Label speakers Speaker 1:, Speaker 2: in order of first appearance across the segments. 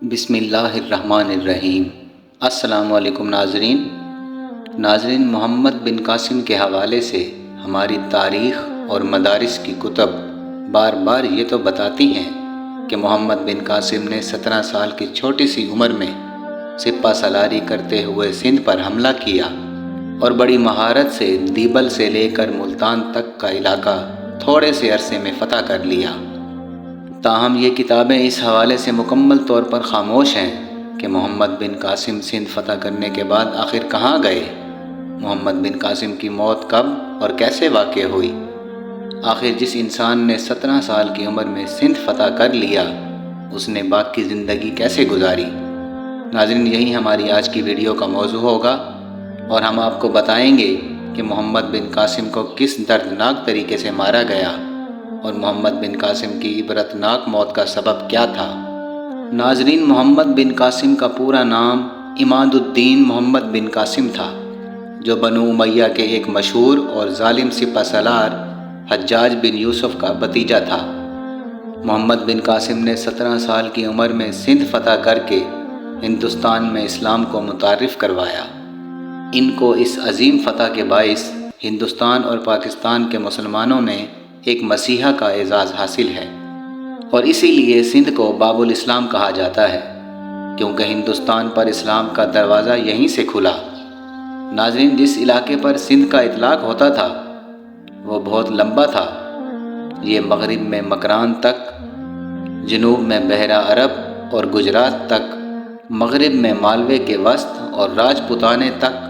Speaker 1: بسم اللہ الرحمن الرحیم۔ السلام علیکم ناظرین، محمد بن قاسم کے حوالے سے ہماری تاریخ اور مدارس کی کتب بار بار یہ تو بتاتی ہیں کہ محمد بن قاسم نے 17 سال کی چھوٹی سی عمر میں سپہ سالاری کرتے ہوئے سندھ پر حملہ کیا اور بڑی مہارت سے دیبل سے لے کر ملتان تک کا علاقہ تھوڑے سے عرصے میں فتح کر لیا۔ تاہم یہ کتابیں اس حوالے سے مکمل طور پر خاموش ہیں کہ محمد بن قاسم سندھ فتح کرنے کے بعد آخر کہاں گئے، محمد بن قاسم کی موت کب اور کیسے واقع ہوئی، آخر جس انسان نے 17 سال کی عمر میں سندھ فتح کر لیا اس نے باقی زندگی کیسے گزاری۔ ناظرین، یہی ہماری آج کی ویڈیو کا موضوع ہوگا اور ہم آپ کو بتائیں گے کہ محمد بن قاسم کو کس دردناک طریقے سے مارا گیا اور محمد بن قاسم کی عبرتناک موت کا سبب کیا تھا۔ ناظرین، محمد بن قاسم کا پورا نام عماد الدین محمد بن قاسم تھا، جو بنو امیہ کے ایک مشہور اور ظالم سپہ سالار حجاج بن یوسف کا بھتیجا تھا۔ محمد بن قاسم نے 17 سال کی عمر میں سندھ فتح کر کے ہندوستان میں اسلام کو متعارف کروایا۔ ان کو اس عظیم فتح کے باعث ہندوستان اور پاکستان کے مسلمانوں نے ایک مسیحا کا اعزاز حاصل ہے، اور اسی لیے سندھ کو باب الاسلام کہا جاتا ہے، کیونکہ ہندوستان پر اسلام کا دروازہ یہیں سے کھلا۔ ناظرین، جس علاقے پر سندھ کا اطلاق ہوتا تھا وہ بہت لمبا تھا۔ یہ مغرب میں مکران تک، جنوب میں بحیرہ عرب اور گجرات تک، مغرب میں مالوے کے وسط اور راجپوتانے تک،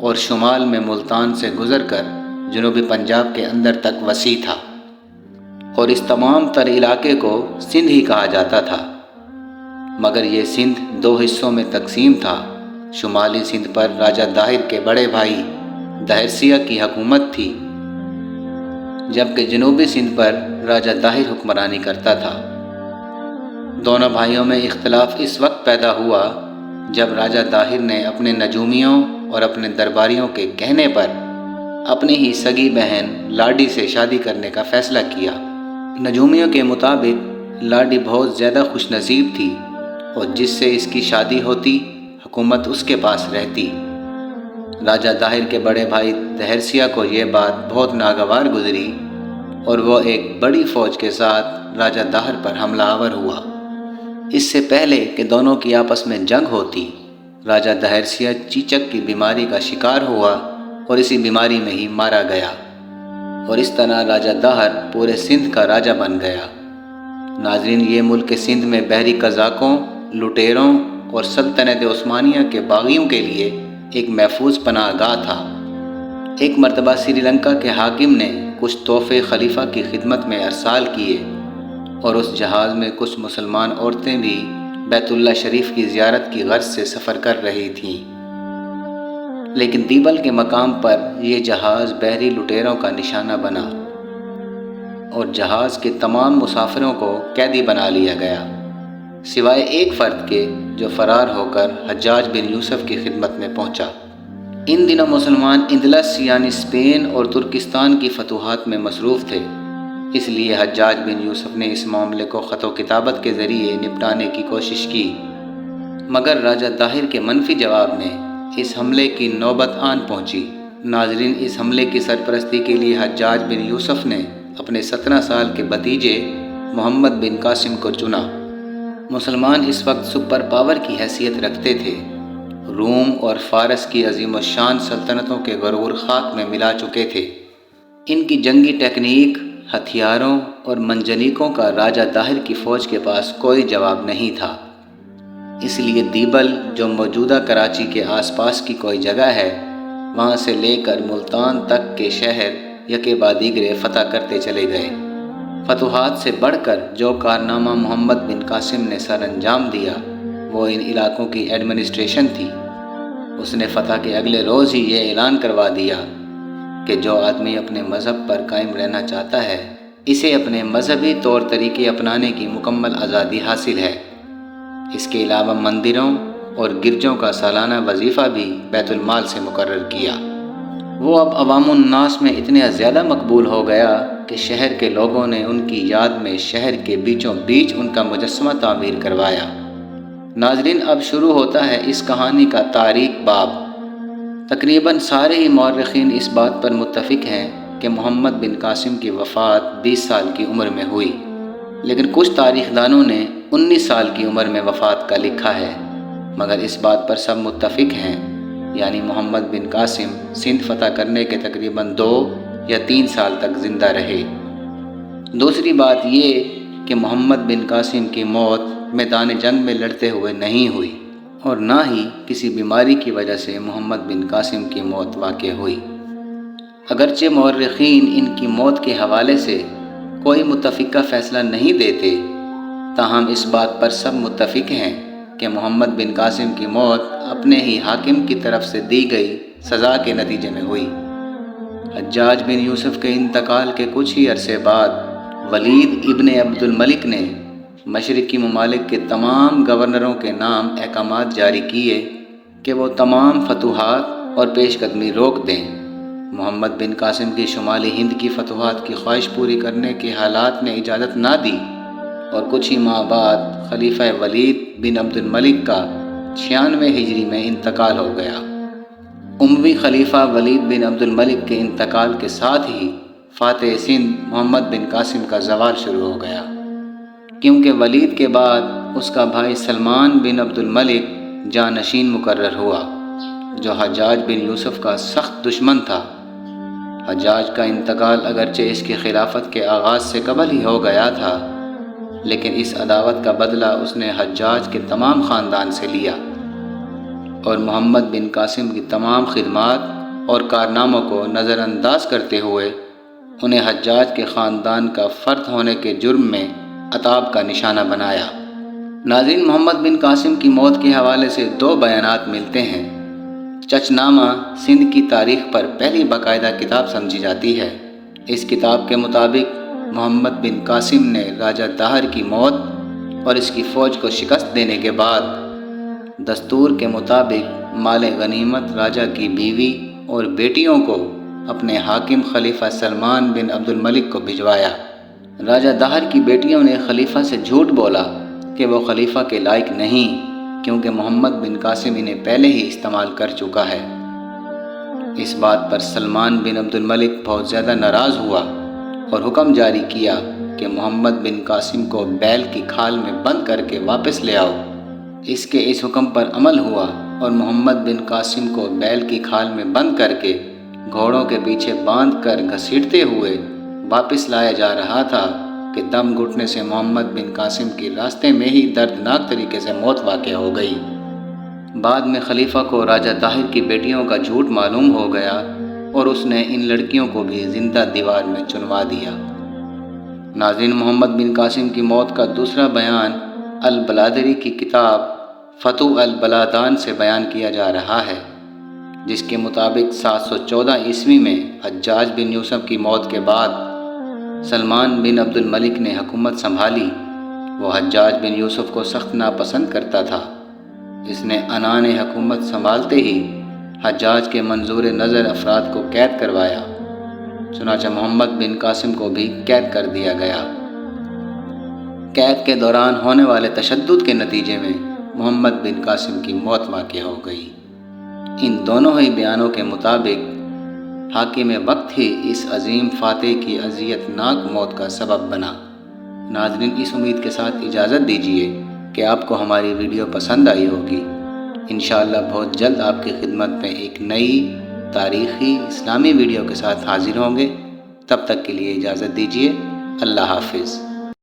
Speaker 1: اور شمال میں ملتان سے گزر کر جنوبی پنجاب کے اندر تک وسیع تھا، اور اس تمام تر علاقے کو سندھ ہی کہا جاتا تھا۔ مگر یہ سندھ 2 حصوں میں تقسیم تھا۔ شمالی سندھ پر راجہ داہر کے بڑے بھائی دہرسیہ کی حکومت تھی، جبکہ جنوبی سندھ پر راجہ داہر حکمرانی کرتا تھا۔ دونوں بھائیوں میں اختلاف اس وقت پیدا ہوا جب راجہ داہر نے اپنے نجومیوں اور اپنے درباریوں کے کہنے پر اپنی ہی سگی بہن لاڈی سے شادی کرنے کا فیصلہ کیا۔ نجومیوں کے مطابق لاڈی بہت زیادہ خوش نصیب تھی، اور جس سے اس کی شادی ہوتی حکومت اس کے پاس رہتی۔ راجہ داہر کے بڑے بھائی دہرسیہ کو یہ بات بہت ناگوار گزری، اور وہ ایک بڑی فوج کے ساتھ راجہ داہر پر حملہ آور ہوا۔ اس سے پہلے کہ دونوں کی آپس میں جنگ ہوتی، راجہ دہرسیہ چیچک کی بیماری کا شکار ہوا اور اسی بیماری میں ہی مارا گیا، اور اس طرح راجہ داہر پورے سندھ کا راجہ بن گیا۔ ناظرین، یہ ملک سندھ میں بحری قزاقوں، لٹیروں اور سلطنت عثمانیہ کے باغیوں کے لیے ایک محفوظ پناہ گاہ تھا۔ ایک مرتبہ سری لنکا کے حاکم نے کچھ تحفے خلیفہ کی خدمت میں ارسال کیے، اور اس جہاز میں کچھ مسلمان عورتیں بھی بیت اللہ شریف کی زیارت کی غرض سے سفر کر رہی تھیں، لیکن دیبل کے مقام پر یہ جہاز بحری لٹیروں کا نشانہ بنا اور جہاز کے تمام مسافروں کو قیدی بنا لیا گیا، سوائے ایک فرد کے جو فرار ہو کر حجاج بن یوسف کی خدمت میں پہنچا۔ ان دنوں مسلمان اندلس یعنی اسپین اور ترکستان کی فتوحات میں مصروف تھے، اس لیے حجاج بن یوسف نے اس معاملے کو خط و کتابت کے ذریعے نپٹانے کی کوشش کی، مگر راجہ داہر کے منفی جواب میں اس حملے کی نوبت آن پہنچی۔ ناظرین، اس حملے کی سرپرستی کے لیے حجاج بن یوسف نے اپنے 17 سال کے بھتیجے محمد بن قاسم کو چنا۔ مسلمان اس وقت سپر پاور کی حیثیت رکھتے تھے۔ روم اور فارس کی عظیم الشان سلطنتوں کے غرور خاک میں ملا چکے تھے۔ ان کی جنگی ٹیکنیک، ہتھیاروں اور منجنیقوں کا راجہ داہر کی فوج کے پاس کوئی جواب نہیں تھا۔ اس لیے دیبل، جو موجودہ کراچی کے آس پاس کی کوئی جگہ ہے، وہاں سے لے کر ملتان تک کے شہر یکے بعد دیگرے فتح کرتے چلے گئے۔ فتوحات سے بڑھ کر جو کارنامہ محمد بن قاسم نے سر انجام دیا وہ ان علاقوں کی ایڈمنسٹریشن تھی۔ اس نے فتح کے اگلے روز ہی یہ اعلان کروا دیا کہ جو آدمی اپنے مذہب پر قائم رہنا چاہتا ہے، اسے اپنے مذہبی طور طریقے اپنانے کی مکمل آزادی حاصل ہے۔ اس کے علاوہ مندروں اور گرجوں کا سالانہ وظیفہ بھی بیت المال سے مقرر کیا۔ وہ اب عوام الناس میں اتنے زیادہ مقبول ہو گیا کہ شہر کے لوگوں نے ان کی یاد میں شہر کے بیچوں بیچ ان کا مجسمہ تعمیر کروایا۔ ناظرین، اب شروع ہوتا ہے اس کہانی کا تاریخ باب۔ تقریباً سارے ہی مورخین اس بات پر متفق ہیں کہ محمد بن قاسم کی وفات 20 سال کی عمر میں ہوئی، لیکن کچھ تاریخ دانوں نے 19 سال کی عمر میں وفات کا لکھا ہے، مگر اس بات پر سب متفق ہیں، یعنی محمد بن قاسم سندھ فتح کرنے کے تقریباً 2 یا 3 سال تک زندہ رہے۔ دوسری بات یہ کہ محمد بن قاسم کی موت میدان جنگ میں لڑتے ہوئے نہیں ہوئی، اور نہ ہی کسی بیماری کی وجہ سے محمد بن قاسم کی موت واقع ہوئی۔ اگرچہ مورخین ان کی موت کے حوالے سے کوئی متفقہ فیصلہ نہیں دیتے، تاہم اس بات پر سب متفق ہیں کہ محمد بن قاسم کی موت اپنے ہی حاکم کی طرف سے دی گئی سزا کے نتیجے میں ہوئی۔ حجاج بن یوسف کے انتقال کے کچھ ہی عرصے بعد ولید ابن عبد الملک نے مشرقی ممالک کے تمام گورنروں کے نام احکامات جاری کیے کہ وہ تمام فتوحات اور پیش قدمی روک دیں۔ محمد بن قاسم کی شمالی ہند کی فتوحات کی خواہش پوری کرنے کے حالات نے اجازت نہ دی، اور کچھ ہی ماہ بعد خلیفہ ولید بن عبد الملک کا 96 ہجری میں انتقال ہو گیا۔ اموی خلیفہ ولید بن عبد الملک کے انتقال کے ساتھ ہی فاتح سندھ محمد بن قاسم کا زوال شروع ہو گیا، کیونکہ ولید کے بعد اس کا بھائی سلمان بن عبد الملک جانشین مقرر ہوا، جو حجاج بن یوسف کا سخت دشمن تھا۔ حجاج کا انتقال اگرچہ اس کی خلافت کے آغاز سے قبل ہی ہو گیا تھا، لیکن اس عداوت کا بدلہ اس نے حجاج کے تمام خاندان سے لیا، اور محمد بن قاسم کی تمام خدمات اور کارناموں کو نظر انداز کرتے ہوئے انہیں حجاج کے خاندان کا فرد ہونے کے جرم میں عتاب کا نشانہ بنایا۔ ناظرین، محمد بن قاسم کی موت کے حوالے سے 2 بیانات ملتے ہیں۔ چچنامہ سندھ کی تاریخ پر پہلی باقاعدہ کتاب سمجھی جاتی ہے۔ اس کتاب کے مطابق محمد بن قاسم نے راجہ داہر کی موت اور اس کی فوج کو شکست دینے کے بعد دستور کے مطابق مال غنیمت راجہ کی بیوی اور بیٹیوں کو اپنے حاکم خلیفہ سلمان بن عبد الملک کو بھجوایا۔ راجہ داہر کی بیٹیوں نے خلیفہ سے جھوٹ بولا کہ وہ خلیفہ کے لائق نہیں، کیونکہ محمد بن قاسم انہیں پہلے ہی استعمال کر چکا ہے۔ اس بات پر سلمان بن عبد الملک بہت زیادہ ناراض ہوا اور حکم جاری کیا کہ محمد بن قاسم کو بیل کی کھال میں بند کر کے واپس لے آؤ۔ اس حکم پر عمل ہوا اور محمد بن قاسم کو بیل کی کھال میں بند کر کے گھوڑوں کے پیچھے باندھ کر گھسیٹتے ہوئے واپس لایا جا رہا تھا کہ دم گھٹنے سے محمد بن قاسم کی راستے میں ہی دردناک طریقے سے موت واقع ہو گئی۔ بعد میں خلیفہ کو راجہ طاہر کی بیٹیوں کا جھوٹ معلوم ہو گیا اور اس نے ان لڑکیوں کو بھی زندہ دیوار میں چنوا دیا۔ ناظرین، محمد بن قاسم کی موت کا دوسرا بیان البلادری کی کتاب فتوح البلادان سے بیان کیا جا رہا ہے، جس کے مطابق 714 عیسوی میں حجاج بن یوسف کی موت کے بعد سلمان بن عبد الملک نے حکومت سنبھالی۔ وہ حجاج بن یوسف کو سخت ناپسند کرتا تھا۔ اس نے عنان حکومت سنبھالتے ہی حجاج کے منظور نظر افراد کو قید کروایا، چنانچہ محمد بن قاسم کو بھی قید کر دیا گیا۔ قید کے دوران ہونے والے تشدد کے نتیجے میں محمد بن قاسم کی موت واقع ہو گئی۔ ان دونوں ہی بیانوں کے مطابق حاکم وقت ہی اس عظیم فاتح کی اذیت ناک موت کا سبب بنا۔ ناظرین، اس امید کے ساتھ اجازت دیجیے کہ آپ کو ہماری ویڈیو پسند آئی ہوگی۔ انشاءاللہ بہت جلد آپ کی خدمت میں ایک نئی تاریخی اسلامی ویڈیو کے ساتھ حاضر ہوں گے۔ تب تک کے لیے اجازت دیجیے۔ اللہ حافظ۔